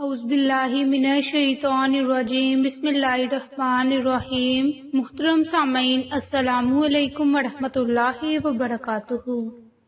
اعوذ باللہ من الشیطان الرجیم بسم اللہ الرحمن الرحیم۔ محترم سامعین، السلام علیکم ورحمۃ اللہ وبرکاتہ۔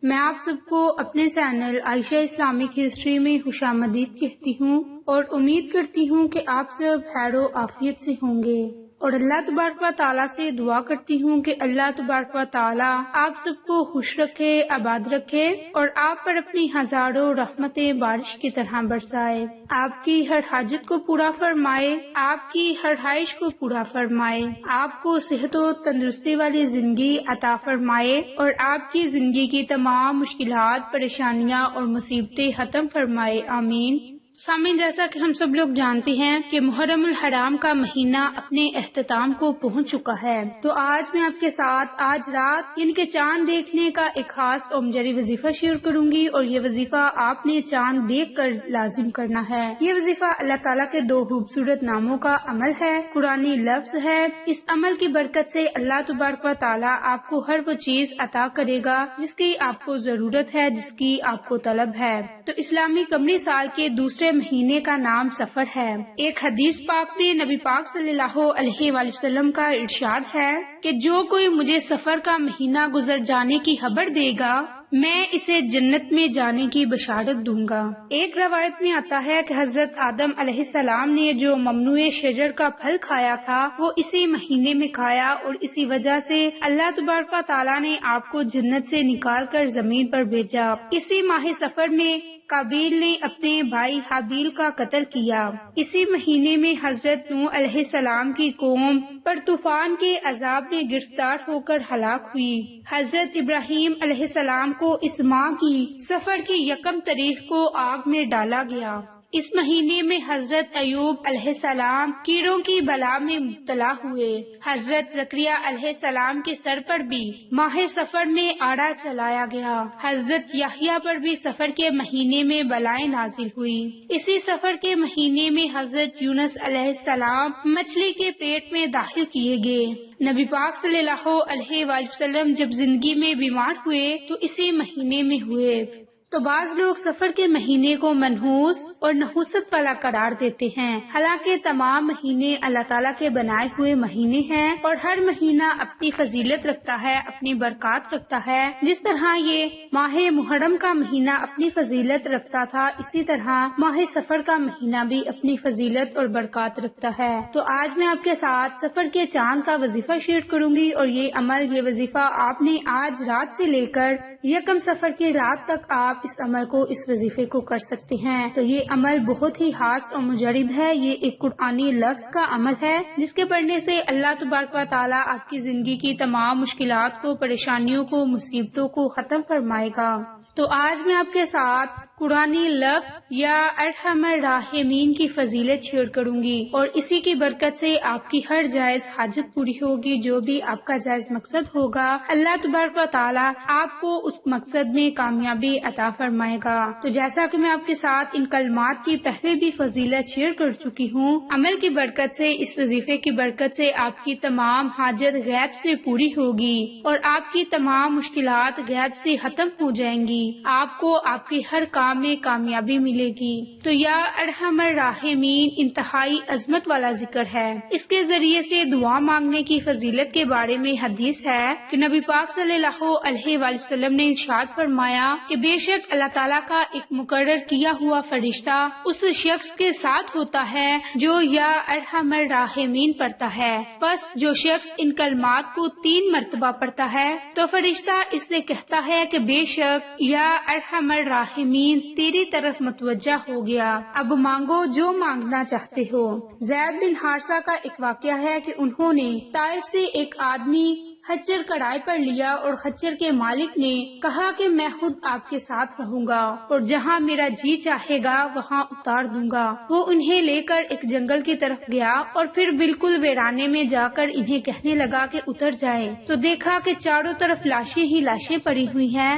میں آپ سب کو اپنے چینل عائشہ اسلامک ہسٹری میں خوش آمدید کہتی ہوں اور امید کرتی ہوں کہ آپ سب خیر و عافیت سے ہوں گے، اور اللہ تبارک و تعالیٰ سے دعا کرتی ہوں کہ اللہ تبارک و تعالیٰ آپ سب کو خوش رکھے، آباد رکھے اور آپ پر اپنی ہزاروں رحمتیں بارش کی طرح برسائے، آپ کی ہر حاجت کو پورا فرمائے، آپ کی ہر خواہش کو پورا فرمائے، آپ کو صحت و تندرستی والی زندگی عطا فرمائے اور آپ کی زندگی کی تمام مشکلات، پریشانیاں اور مصیبتیں ختم فرمائے، آمین۔ سامعین، جیسا کہ ہم سب لوگ جانتے ہیں کہ محرم الحرام کا مہینہ اپنے اختتام کو پہنچ چکا ہے، تو آج میں آپ کے ساتھ آج رات ان کے چاند دیکھنے کا ایک خاص اور مجری وظیفہ شیئر کروں گی، اور یہ وظیفہ آپ نے چاند دیکھ کر لازم کرنا ہے۔ یہ وظیفہ اللہ تعالیٰ کے دو خوبصورت ناموں کا عمل ہے، قرآنی لفظ ہے۔ اس عمل کی برکت سے اللہ تبارک و تعالیٰ آپ کو ہر وہ چیز عطا کرے گا جس کی آپ کو ضرورت ہے، جس کی آپ کو طلب ہے۔ تو اسلامی قمری سال کے دوسرے مہینے کا نام سفر ہے۔ ایک حدیث پاک میں نبی پاک صلی اللہ علیہ وآلہ وسلم کا ارشاد ہے کہ جو کوئی مجھے سفر کا مہینہ گزر جانے کی خبر دے گا، میں اسے جنت میں جانے کی بشارت دوں گا۔ ایک روایت میں آتا ہے کہ حضرت آدم علیہ السلام نے جو ممنوع شجر کا پھل کھایا تھا وہ اسی مہینے میں کھایا، اور اسی وجہ سے اللہ تبارک و تعالیٰ نے آپ کو جنت سے نکال کر زمین پر بھیجا۔ اسی ماہ سفر میں قابیل نے اپنے بھائی حابیل کا قتل کیا۔ اسی مہینے میں حضرت نوح علیہ السلام کی قوم پر طوفان کے عذاب میں گرفتار ہو کر ہلاک ہوئی۔ حضرت ابراہیم علیہ السلام کو اس ماہ کی سفر کی 1 تاریخ کو آگ میں ڈالا گیا۔ اس مہینے میں حضرت ایوب علیہ السلام کیڑوں کی بلا میں مبتلا ہوئے۔ حضرت زکریا علیہ السلام کے سر پر بھی ماہ سفر میں آڑا چلایا گیا۔ حضرت یحییٰ پر بھی سفر کے مہینے میں بلائیں نازل ہوئی۔ اسی سفر کے مہینے میں حضرت یونس علیہ السلام مچھلی کے پیٹ میں داخل کیے گئے۔ نبی پاک صلی اللہ علیہ وآلہ وسلم جب زندگی میں بیمار ہوئے تو اسی مہینے میں ہوئے۔ تو بعض لوگ سفر کے مہینے کو منحوس اور نحوست والا قرار دیتے ہیں، حالانکہ تمام مہینے اللہ تعالیٰ کے بنائے ہوئے مہینے ہیں، اور ہر مہینہ اپنی فضیلت رکھتا ہے، اپنی برکات رکھتا ہے۔ جس طرح یہ ماہ محرم کا مہینہ اپنی فضیلت رکھتا تھا، اسی طرح ماہ سفر کا مہینہ بھی اپنی فضیلت اور برکات رکھتا ہے۔ تو آج میں آپ کے ساتھ سفر کے چاند کا وظیفہ شیئر کروں گی، اور یہ وظیفہ آپ نے آج رات سے لے کر 1 سفر کی رات تک آپ اس عمل کو، اس وظیفے کو کر سکتے ہیں۔ تو یہ عمل بہت ہی خاص اور مجرب ہے، یہ ایک قرآنی لفظ کا عمل ہے جس کے پڑھنے سے اللہ تبارک و تعالیٰ آپ کی زندگی کی تمام مشکلات کو، پریشانیوں کو، مصیبتوں کو ختم فرمائے گا۔ تو آج میں آپ کے ساتھ قرآنی لفظ یا ارحم الراحمین کی فضیلت شیئر کروں گی، اور اسی کی برکت سے آپ کی ہر جائز حاجت پوری ہوگی، جو بھی آپ کا جائز مقصد ہوگا اللہ تبارک و تعالیٰ آپ کو اس مقصد میں کامیابی عطا فرمائے گا۔ تو جیسا کہ میں آپ کے ساتھ ان کلمات کی پہلے بھی فضیلت شیئر کر چکی ہوں، عمل کی برکت سے، اس وظیفے کی برکت سے آپ کی تمام حاجت غیب سے پوری ہوگی، اور آپ کی تمام مشکلات غیب سے ختم ہو جائیں گی، آپ کو آپ کے ہر کام میں کامیابی ملے گی۔ تو یا ارحم الراحمین انتہائی عظمت والا ذکر ہے۔ اس کے ذریعے سے دعا مانگنے کی فضیلت کے بارے میں حدیث ہے کہ نبی پاک صلی اللہ علیہ وآلہ وسلم نے ارشاد فرمایا کہ بے شک اللہ تعالیٰ کا ایک مقرر کیا ہوا فرشتہ اس شخص کے ساتھ ہوتا ہے جو یا ارحم الراحمین پڑھتا ہے۔ بس جو شخص ان کلمات کو 3 مرتبہ پڑھتا ہے تو فرشتہ اس سے کہتا ہے کہ بے شک یا ارحم الراحمین تیری طرف متوجہ ہو گیا، اب مانگو جو مانگنا چاہتے ہو۔ زید بن حارثہ کا ایک واقعہ ہے کہ انہوں نے طائف سے ایک آدمی خچر کرائے پر لیا، اور خچر کے مالک نے کہا کہ میں خود آپ کے ساتھ رہوں گا، اور جہاں میرا جی چاہے گا وہاں اتار دوں گا۔ وہ انہیں لے کر ایک جنگل کی طرف گیا، اور پھر بالکل ویرانے میں جا کر انہیں کہنے لگا کہ اتر جائے، تو دیکھا کہ چاروں طرف لاشیں ہی لاشیں پڑی ہوئی ہیں۔